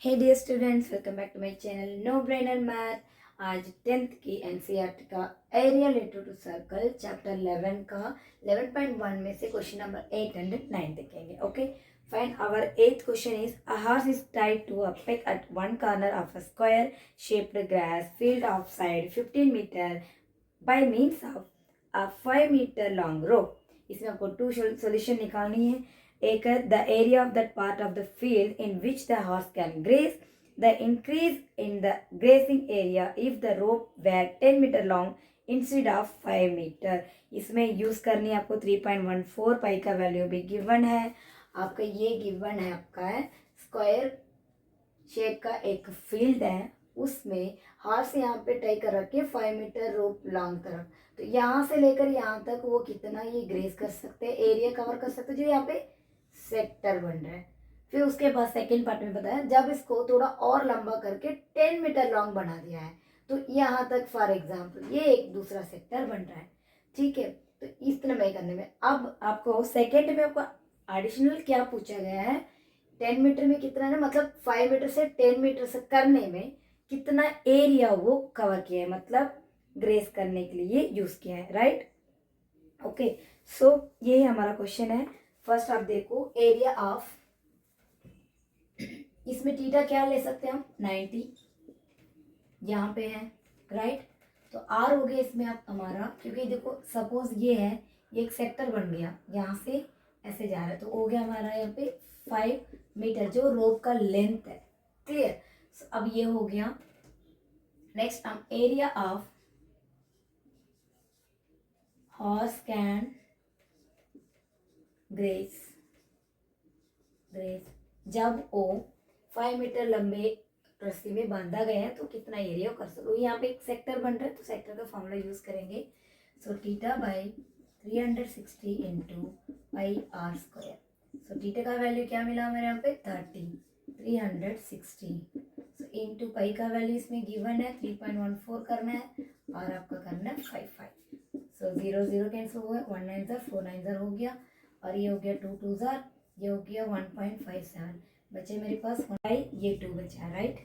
Hey dear students, welcome back to my channel no brainer math. आज 10th की NCERT का area related to circle chapter 11 का 11.1 में से क्वेश्चन नंबर 8 एंड 9 देखेंगे। Okay fine. Our 8th question is a horse is tied to a peg at one corner of a square shaped grass field of side 15 metre by means of a 5 metre long rope. इसमें आपको two solution निकालनी है। एक है the area of that part of the field in which the horse can graze, the increase in the grazing area if the rope were 10 metre long instead of 5 metre. इसमें use करनी है आपको 3.14 पाई का value भी given है। आपका ये given है, आपका है स्क्वायर शेप का एक फील्ड है, उसमें हॉर्स यहाँ पे टाई कर रखे 5 मीटर रोप लॉन्ग तरफ। तो यहाँ से लेकर यहाँ तक वो कितना ये ग्रेस कर सकते हैं, एरिया कवर कर सकते हैं, जो यहाँ पे सेक्टर बन रहा है। फिर उसके बाद सेकंड पार्ट में बताया जब इसको थोड़ा और लंबा करके 10 मीटर लॉन्ग बना दिया है तो यहाँ तक फॉर एग्जाम्पल ये एक दूसरा सेक्टर बन रहा है। ठीक है, तो इस तरह में करने में अब आपको सेकेंड में आपको एडिशनल क्या पूछा गया है, 10 मीटर में कितना है, मतलब 5 मीटर से 10 मीटर से करने में कितना एरिया वो कवर किया है, मतलब ग्रेस करने के लिए यूज किया है। Right, okay. सो ये हमारा क्वेश्चन है। फर्स्ट आप देखो एरिया ऑफ, इसमें थीटा क्या ले सकते हैं हम, 90 यहाँ पे है। राइट, तो आर हो गया इसमें आप हमारा, क्योंकि देखो सपोज ये है, ये एक सेक्टर बन गया, यहाँ से ऐसे जा रहा है, तो हो गया हमारा यहाँ पे 5 मीटर जो रोप का लेंथ है। क्लियर, अब ये हो गया। नेक्स्ट हम area of horse can grace, grace जब वो 5 मीटर लंबे रस्सी में बांधा गया है तो कितना एरिया कर सकते। यहाँ पे एक सेक्टर बन रहा है तो सेक्टर का फॉर्मूला यूज करेंगे। So theta by 360 into pi are square. So theta का वैल्यू क्या मिला हमारे यहाँ पे 30, 360 सो इंटू पाई का वैल्यू इसमें गिवन है 3.14 करना है और आपका करना है 55। सो 0 0 कैंसिल हुआ, 1 9 ज़र 4 9 ज़र हो गया और ये हो गया 2 2 ज़र, ये हो गया 1.57 बचे मेरे पास, ये 2 बचा। राइट,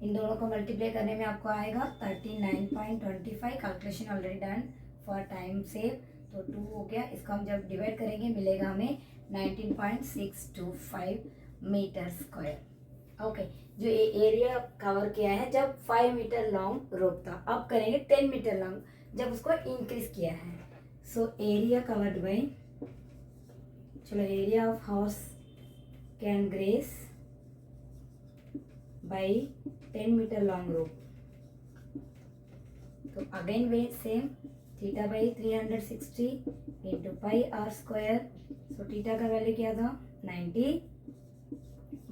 इन दोनों को मल्टीप्लाई करने में आपको आएगा 39.25। Calculation already done for time save, तो 2 हो गया। इसको हम जब डिवाइड करेंगे मिलेगा हमें 19.625 मीटर स्क्वायर। ओके, जो ये एरिया कवर किया है जब 5 मीटर लॉन्ग रोप था, अब करेंगे 10 मीटर लॉन्ग जब उसको इंक्रीज किया है। सो एरिया कवर्ड बाई, चलो area of horse can graze by 10 metre long rope. तो again we same, theta by 360 into pi are square. So theta का वैल्यू क्या था 90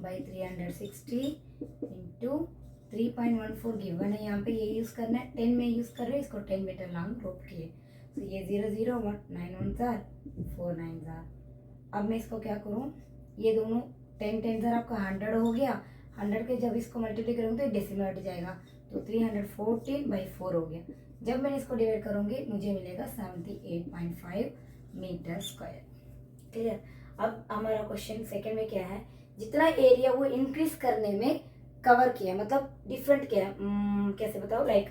बाई 360 इंटू 3.14 गिवन है, यहाँ पे ये यूज करना है, 10 में यूज कर रहे हैं इसको, 10 मीटर लॉन्ग रोप किए। सो ये 0 0 9 1 ज़र 4 9 ज़र। अब मैं इसको क्या करूँ, ये दोनों 10 10 ज़र आपका 100 हो गया, 100 के जब इसको मल्टीप्लाई करूँगी तो डेसिमल हट जाएगा, तो 314/4 हो गया। जब मैंने इसको डिवाइड करूँगी मुझे मिलेगा 78.5 मीटर स्क्वायर। क्लियर। अब हमारा क्वेश्चन सेकंड में क्या है, जितना एरिया वो इंक्रीज करने में कवर किया, मतलब डिफरेंट क्या है, कैसे बताओ, लाइक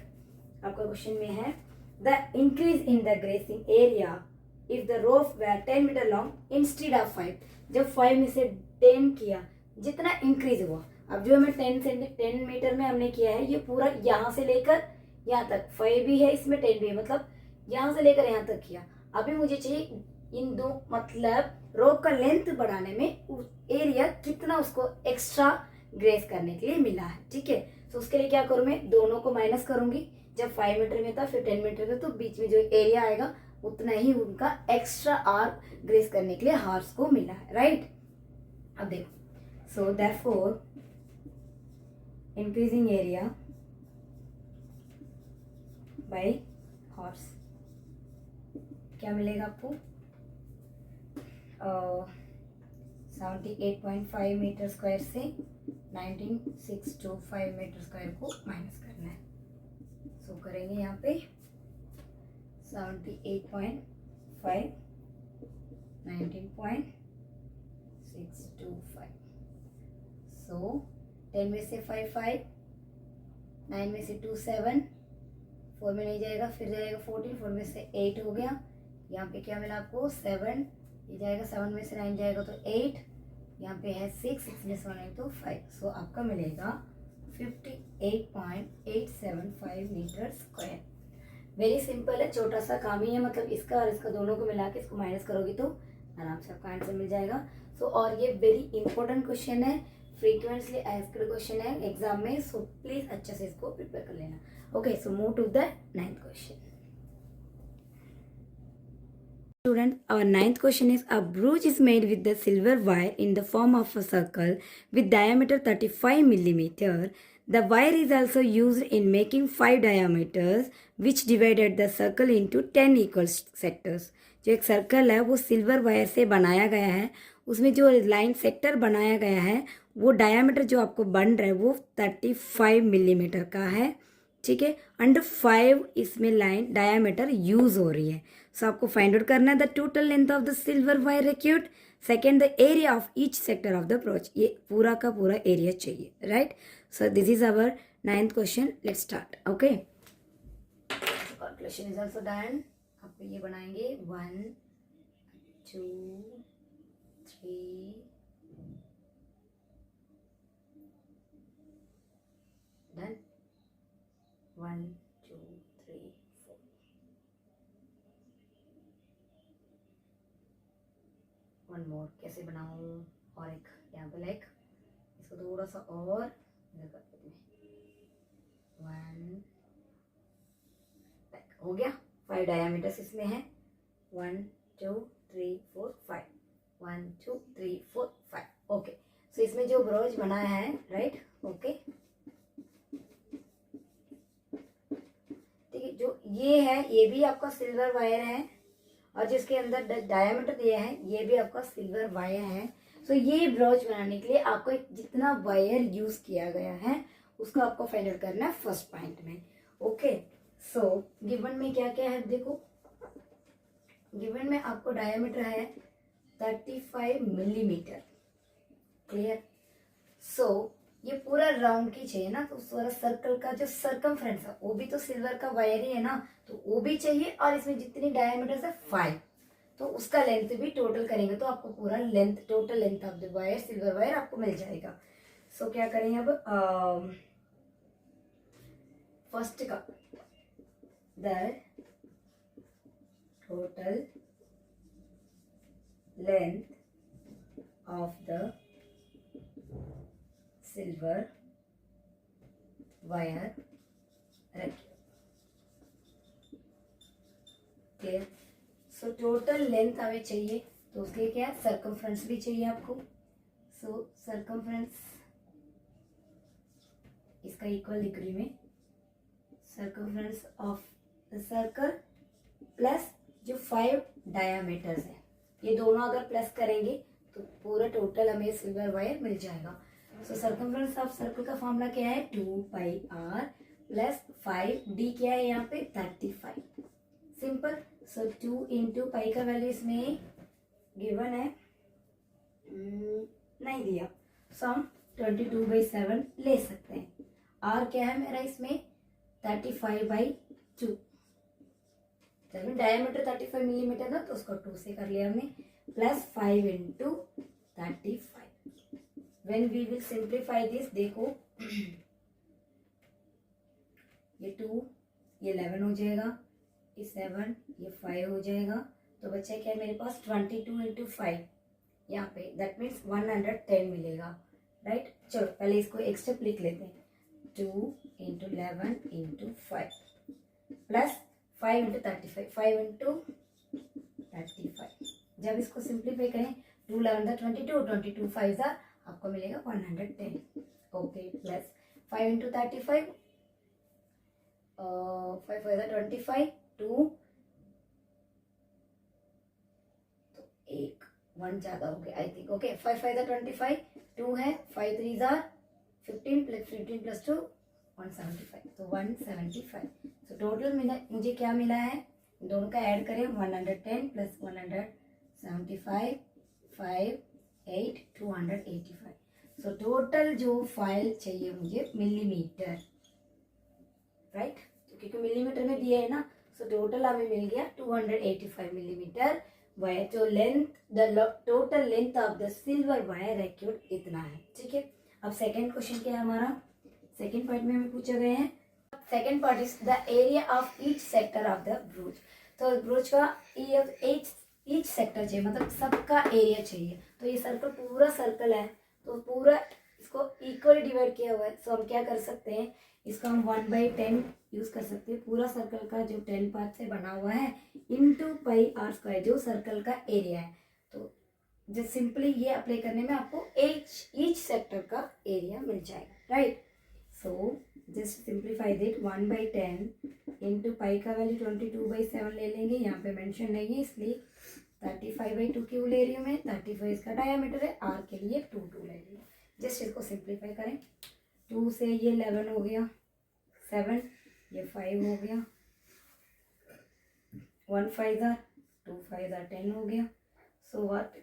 आपका क्वेश्चन में है the increase in the grazing area if the rope were 10 metre long instead of 5। जब 5 में से 10 किया, जितना इंक्रीज हुआ, अब जो हमें 10 मीटर में हमने किया है ये पूरा यहाँ से लेकर यहाँ तक, 5 भी है इसमें 10 भी है, मतलब यहाँ से लेकर यहाँ तक किया। अभी मुझे चाहिए इन दो, मतलब रोप का लेंथ बढ़ाने में एरिया कितना उसको एक्स्ट्रा ग्रेस करने के लिए मिला है। ठीक है, तो उसके लिए क्या करूँ, मैं दोनों को माइनस करूंगी। जब 5 मीटर में था फिर 10 मीटर में, तो बीच में जो एरिया आएगा उतना ही उनका एक्स्ट्रा आर ग्रेस करने के लिए हॉर्स को मिला है। राइट, अब देखो, so therefore increasing area bye horse क्या मिलेगा आपको, 78.5 मीटर स्क्वायर से 19.625 मीटर स्क्वायर को माइनस करना है। सो करेंगे यहाँ पे 78.5 19.625, सो 10 में से 5 5, 9 में से 2 7, 4 में नहीं जाएगा, फिर जाएगा 14, 4 में से 8 हो गया। यहाँ पे क्या मिला आपको 7, ये जाएगा 7 में से 9 जाएगा तो 8, यहाँ पे है 6, 6 में से 1 तो 5। सो आपका मिलेगा 58.875 मीटर स्क्वायर। वेरी सिंपल है, छोटा सा काम ही है, मतलब इसका और इसका दोनों को मिला के इसको माइनस करोगे तो आराम से आपका आंसर मिल जाएगा। सो और ये वेरी इंपॉर्टेंट क्वेश्चन है, फ्रीक्वेंटली आस्क्ड क्वेश्चन है एग्जाम में, सो प्लीज अच्छे से इसको प्रिपेयर कर लेना। Okay, so move to the 9th question. Student, our 9th question is: a brooch is made with the silver wire in the form of a circle with diameter 35 millimeter. The wire is also used in making 5 diameters which divided the circle into 10 equal sectors. जो एक circle है वो silver wire से बनाया गया है, उसमें जो लाइन सेक्टर बनाया गया है वो डायामीटर जो आपको बन रहा है वो 35 मिलीमीटर का है, ठीक है। अंडर 5 इसमें लाइन डायामीटर यूज हो रही है। सो आपको फाइंड आउट करना है the total length of the silver wire required, second the area of each sector of the brooch, ये पूरा का पूरा एरिया चाहिए, right. So this is our 9th question, let's start. Okay, calculation is also done. आपको ये बनाएंगे 1 2 3 done, 1 2 3 4। One more, कैसे बनाऊं, और एक यहाँ पे लाइक इसको थोड़ा सा और इधर कर देते हैं, 1 हो गया। 5 डायामीटर्स इसमें है, 1 2 3 4 5, 1 2 3 4 5। ओके, सो इसमें जो ब्रोच बनाया है, राइट, ओके, ठीक है। जो ये है ये भी आपका सिल्वर वायर है, और जिसके अंदर डायमीटर दिया है ये भी आपका सिल्वर वायर है। सो ये ब्रोच बनाने के लिए आपको जितना वायर यूज किया गया है उसको आपको फाइंड आउट करना है फर्स्ट पॉइंट में। ओके, सो गिवन में क्या क्या है देखो, गिवन में आपको डायमीटर है 35 मिलीमीटर, क्लियर। सो ये पूरा राउंड की चाहिए ना, तो पूरा सर्कल का जो सर्कमफ्रेंस है वो भी तो सिल्वर का वायर ही है ना, तो वो भी चाहिए। और इसमें जितनी डायमीटर है 5, तो उसका लेंथ भी टोटल करेंगे तो आपको पूरा length, total length of the wire, silver wire आपको मिल जाएगा। सो क्या करेंगे अब, फर्स्ट का the total length of the silver wire रखिए, क्लियर। सो टोटल लेंथ हमें चाहिए, तो उसके लिए क्या, सर्कमफ्रेंस भी चाहिए आपको। सो सर्कमफ्रेंस इसका इक्वल डिग्री में circumference of the circle plus जो 5 डायामीटर्स है, ये दोनों अगर प्लस करेंगे तो पूरा टोटल हमें सिल्वर वायर मिल जाएगा। सो सर्कमफ्रेंस ऑफ सर्कल का फॉर्मूला क्या है, 2πr प्लस 5d क्या है यहाँ पे 35, सिंपल। सो 2 इंटू पाई का वैल्यू इसमें गिवन है, नहीं दिया, सो हम 22/7 ले सकते हैं। r क्या है मेरा इसमें 35/2, डायमीटर 35 मिलीमीटर था तो उसको 2 से कर लिया हमने, plus 5 into 35। When we will simplify this, देखो ये 2 ये 11 हो जाएगा, ये 7 ये 5 हो जाएगा, तो बच्चा क्या है मेरे पास 22 इंटू 5 यहाँ पे, दैट मीन्स 110 मिलेगा, राइट। चलो पहले इसको एक स्टेप लिख लेते हैं, 2 into 11 into 5 plus 5 into 35, 5 into 35। जब इसको सिंप्लीफाई करें 2 11 22, 22 5 आपको मिलेगा 110। ओके, प्लस 5 इंटू 35, 5 25, 2 तो 1 ज्यादा हो गया आई थिंक। ओके, 5 25, 2 है, 5 3 15 प्लस 15 प्लस 2 175, तो 175। तो टोटल मुझे क्या मिला है, दोनों का ऐड करें 110 प्लस 175, 5 8 285, सो टोटल जो फाइल चाहिए मुझे मिलीमीटर, राइट, क्योंकि मिलीमीटर में दिया है ना, सो टोटल हमें मिल गया 285 मिलीमीटर वायर। जो length, the total length of the silver wire acute इतना है, ठीक है। अब सेकेंड क्वेश्चन क्या है हमारा, सेकेंड पार्ट में हमें पूछा गया है, second part is the area of each sector of the ब्रूच। तो ब्रूच का ईच सेक्टर चाहिए, मतलब सबका एरिया चाहिए। तो ये सर्कल पूरा सर्कल है, तो पूरा इसको इक्वली डिवाइड किया हुआ है। सो हम क्या कर सकते हैं, इसका हम 1/10 यूज कर सकते हैं। पूरा सर्कल का जो 10 पार्ट से बना हुआ है इंटू पाई आर स्क्वायर, जो सर्कल का एरिया है। तो जस्ट सिंपली ये अप्लाई करने में आपको ईच सेक्टर का एरिया मिल जाएगा, right. So just simplify that, 1/10 into pi का वैल्यू 22/7 ले लेंगे, यहाँ पे मेंशन नहीं है इसलिए 35/2 क्यों ले रही हूँ मैं, 35 इसका डायामीटर है, आर के लिए 2 ले रही हूँ। जस्ट इसको सिंप्लीफाई करें, 2 से ये 11 हो गया, 7 ये 5 हो गया, 1 5 2 5 10 हो गया। सो व्हाट,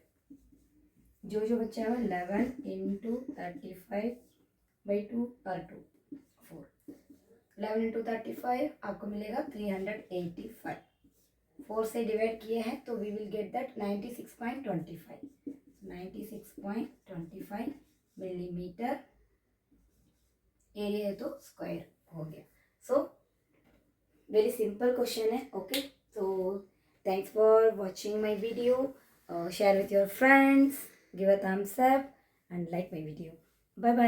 जो जो बच्चा है 11 इंटू 35/2 और 2 4, 11 इंटू 35 आपको मिलेगा 385। 4 से डिवाइड किए हैं तो we will get that 96.25 millimetre area है, तो स्क्वायर हो गया। सो वेरी सिंपल क्वेश्चन है, okay. So thanks for watching my video, share with your friends, give a thumbs up and like my video. Bye bye.